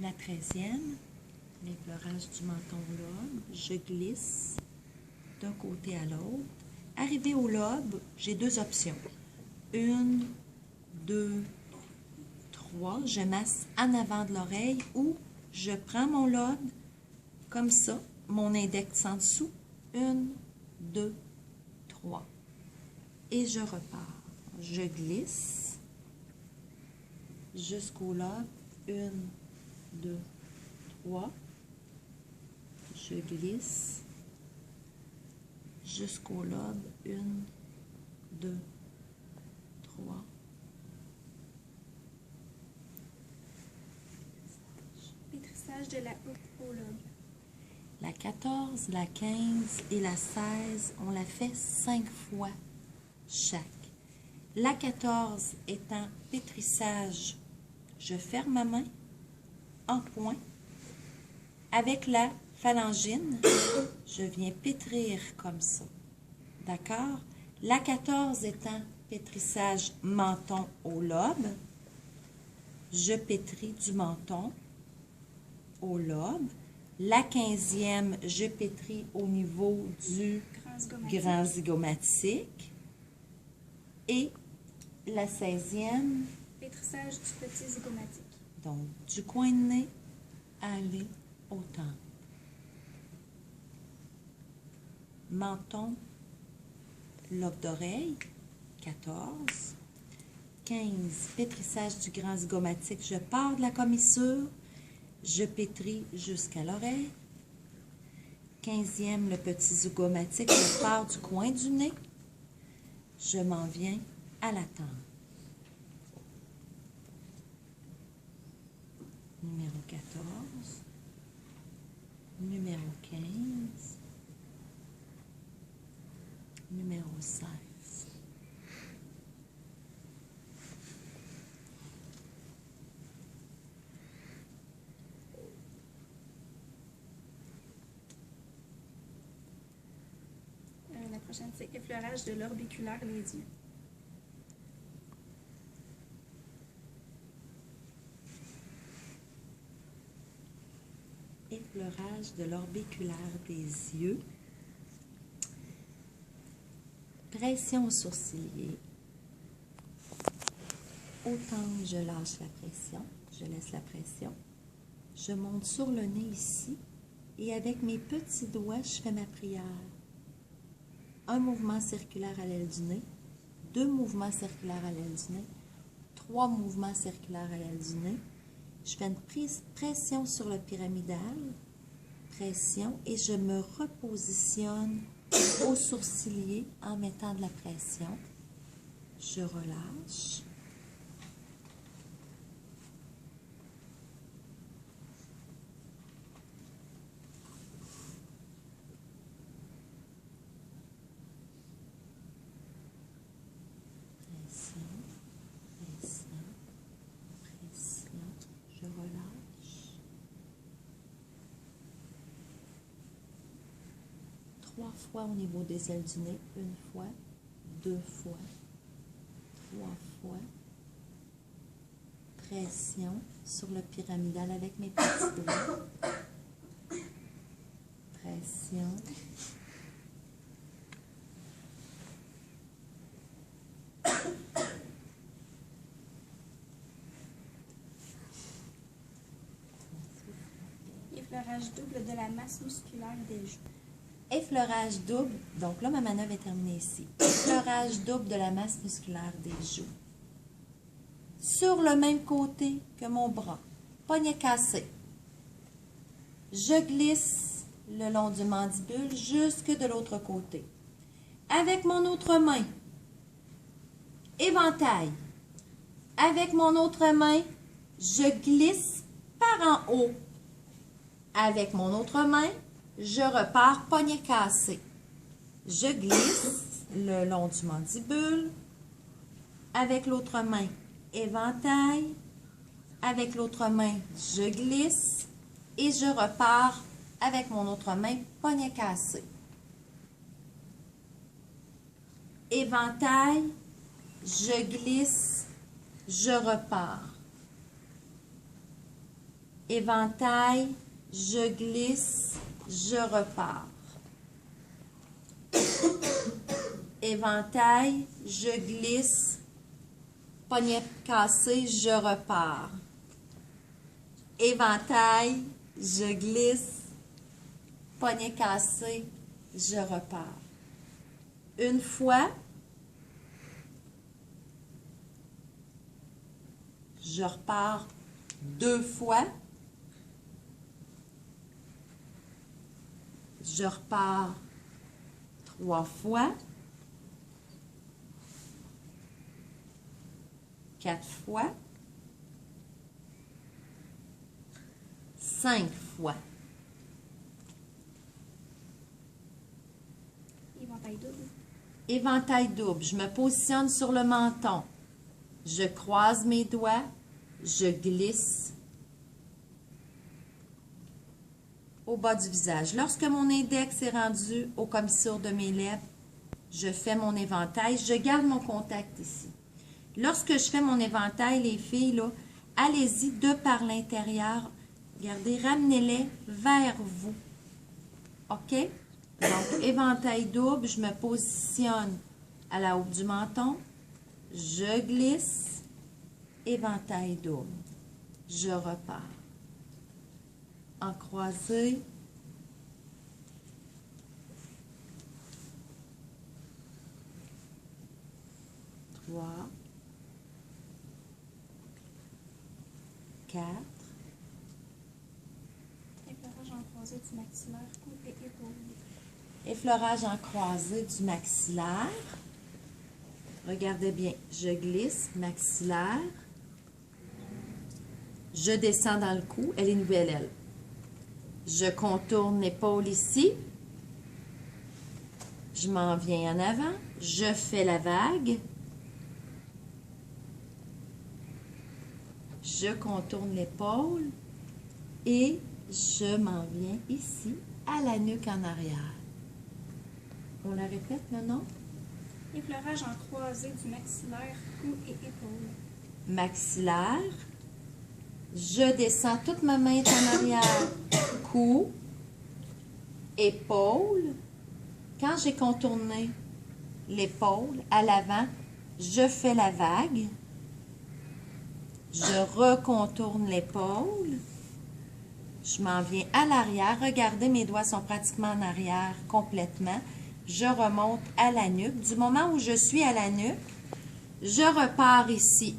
La 13e, l'effleurage du menton lobe. Je glisse d'un côté à l'autre. Arrivé au lobe, j'ai deux options. 1, 2, 3. Je masse en avant de l'oreille ou je prends mon lobe comme ça, mon index en dessous. 1, 2, 3. Et je repars. Je glisse jusqu'au lobe. 1, 2, 3. Je glisse jusqu'au lobe. 1, 2, 3. Pétrissage de la houppe au lobe. La 14, la 15 et la 16, on la fait 5 fois chaque. La 14 étant pétrissage, je ferme ma main en point. Avec la phalangine, je viens pétrir comme ça. D'accord? La 14 étant pétrissage menton au lobe, je pétris du menton au lobe. La 15e, je pétris au niveau du grand zygomatique. Et la 16e, pétrissage du petit zygomatique. donc du coin de nez, aller au temple. Menton, lobe d'oreille, 14. 15, pétrissage du grand zygomatique. Je pars de la commissure, je pétris jusqu'à l'oreille. 15e, le petit zygomatique. Je pars du coin du nez, je m'en viens à la tempe. Numéro 14, numéro 15, numéro 16. La prochaine, c'est effleurage de l'orbiculaire des yeux. Effleurage de l'orbiculaire des yeux. Pression sourcilier. Autant que je lâche la pression, je laisse la pression. Je monte sur le nez ici et avec mes petits doigts, je fais ma prière. Un mouvement circulaire à l'aile du nez, 2 mouvements circulaires à l'aile du nez, 3 mouvements circulaires à l'aile du nez. Je fais une pression sur le pyramidal, pression, et je me repositionne au sourcilier en mettant de la pression. Je relâche. Pression, pression, pression. Je relâche. 3 fois au niveau des ailes du nez. 1 fois, 2 fois, 3 fois. Pression sur le pyramidal avec mes petits doigts. Pression. Effleurage double de la masse musculaire des joues. Effleurage double, donc là ma manœuvre est terminée ici. Effleurage double de la masse musculaire des joues. Sur le même côté que mon bras, poignet cassé. Je glisse le long du mandibule jusque de l'autre côté. Avec mon autre main, éventail. Avec mon autre main, je glisse par en haut. Avec mon autre main, je repars poignet cassé. Je glisse le long du mandibule. Avec l'autre main, éventail. Avec l'autre main, je glisse et je repars avec mon autre main, poignet cassé. Éventail, je glisse, je repars. Éventail, je glisse, je repars. Éventail, je glisse, poignet cassé, je repars. Éventail, je glisse, poignet cassé, je repars. Une fois, je repars 2 fois, je repars 3 fois, 4 fois, 5 fois. Éventail double. Éventail double. Je me positionne sur le menton. Je croise mes doigts. Je glisse au bas du visage. Lorsque mon index est rendu au commissure de mes lèvres, je fais mon éventail. Je garde mon contact ici. Lorsque je fais mon éventail, les filles, là, allez-y de par l'intérieur. Regardez, ramenez-les vers vous. OK? Donc, éventail double, je me positionne à la hauteur du menton. Je glisse. Éventail double. Je repars. En croisé. Trois. 4. Effleurage en croisé du maxillaire, cou et épaules. Effleurage en croisé du maxillaire. Regardez bien, je glisse, maxillaire. Je descends dans le cou, elle est nouvelle, elle. Je contourne l'épaule ici. Je m'en viens en avant. Je fais la vague. Je contourne l'épaule. Et je m'en viens ici, à la nuque en arrière. On la répète maintenant? Effleurage en croisé du maxillaire, cou et épaules. Maxillaire. Je descends, toute ma main est en arrière. Cou, épaule. Quand j'ai contourné l'épaule à l'avant, je fais la vague. Je recontourne l'épaule. Je m'en viens à l'arrière. Regardez, mes doigts sont pratiquement en arrière complètement. Je remonte à la nuque. Du moment où je suis à la nuque, je repars ici.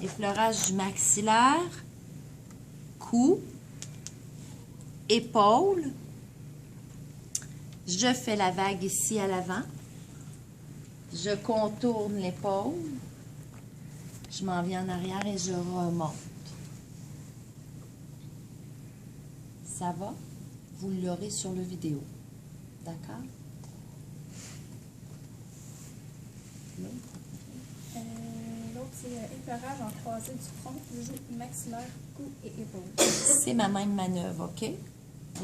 Effleurage du maxillaire, cou, épaule. Je fais la vague ici à l'avant. Je contourne l'épaule. Je m'en viens en arrière et je remonte. Ça va? Vous l'aurez sur le vidéo. D'accord? L'autre, c'est effleurage en croisé du front, joue, maxillaire, cou et épaules. C'est ma même manœuvre, OK?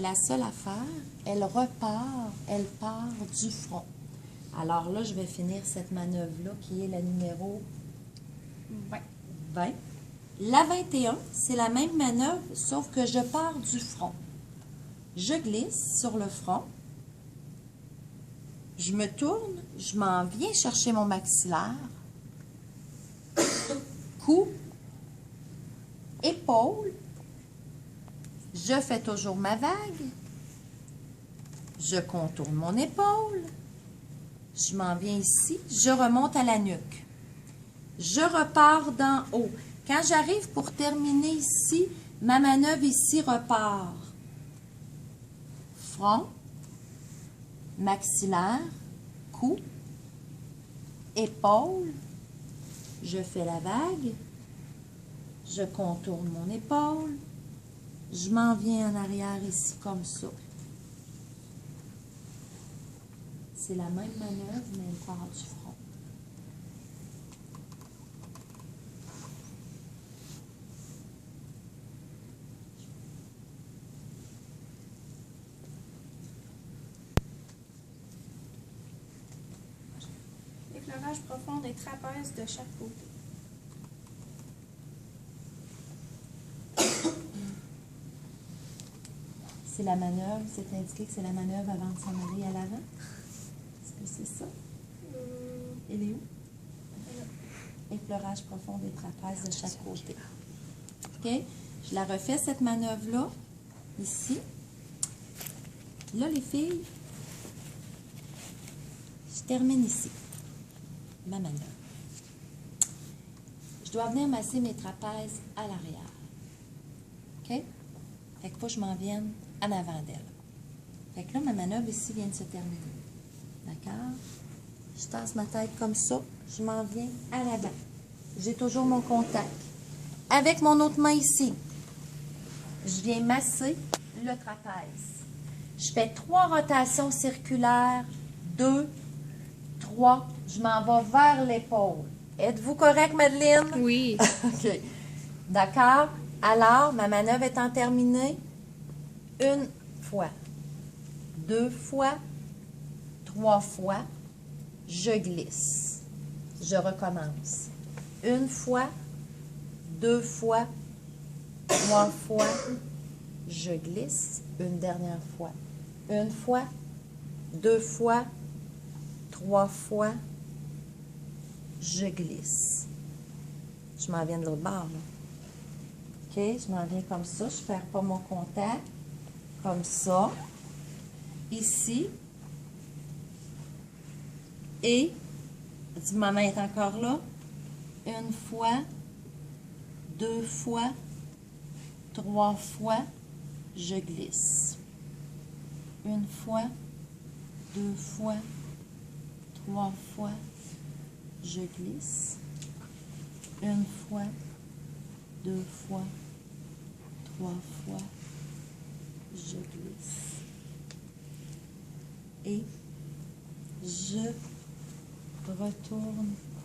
La seule affaire, elle repart, elle part du front. Alors là, je vais finir cette manœuvre-là qui est la numéro 20. La 21, c'est la même manœuvre, sauf que je pars du front. Je glisse sur le front. Je me tourne, je m'en viens chercher mon maxillaire. Cou, épaule. Je fais toujours ma vague. Je contourne mon épaule. Je m'en viens ici. Je remonte à la nuque. Je repars d'en haut. Quand j'arrive pour terminer ici, ma manœuvre ici repart. Front, maxillaire, cou, épaule. Je fais la vague. Je contourne mon épaule. Je m'en viens en arrière ici comme ça. C'est la même manœuvre, mais elle part du front. Effleurage profond des trapèzes de chaque côté. c'est la manœuvre. C'est indiqué que c'est la manœuvre avant de s'en aller à l'avant. Est-ce que c'est ça? Elle est où? Effleurage profond des trapèzes de chaque côté. OK? Je la refais, cette manœuvre-là, ici. Là, les filles, je termine ici, ma manœuvre. Je dois venir masser mes trapèzes à l'arrière. OK? Fait que faut que je m'en vienne en avant d'elle. Fait que là, ma manœuvre ici vient de se terminer. D'accord? Je tasse ma tête comme ça. Je m'en viens à l'avant. J'ai toujours mon contact. Avec mon autre main ici, je viens masser le trapèze. Je fais 3 rotations circulaires. 2, 3. Je m'en vais vers l'épaule. Êtes-vous correct, Madeleine? Oui. OK. D'accord? Alors, ma manœuvre étant terminée, 1 fois, 2 fois, 3 fois, je glisse. Je recommence. 1 fois, 2 fois, 3 fois, je glisse. Une dernière fois. 1 fois, 2 fois, 3 fois, je glisse. Je m'en viens de l'autre bord, là. OK, je m'en viens comme ça. Je ne perds pas mon contact. Comme ça. Ici. Et, ma main est encore là. 1 fois, 2 fois, 3 fois, je glisse. 1 fois, 2 fois, 3 fois, je glisse. 1 fois, 2 fois, 3 fois, je glisse. Et je retourne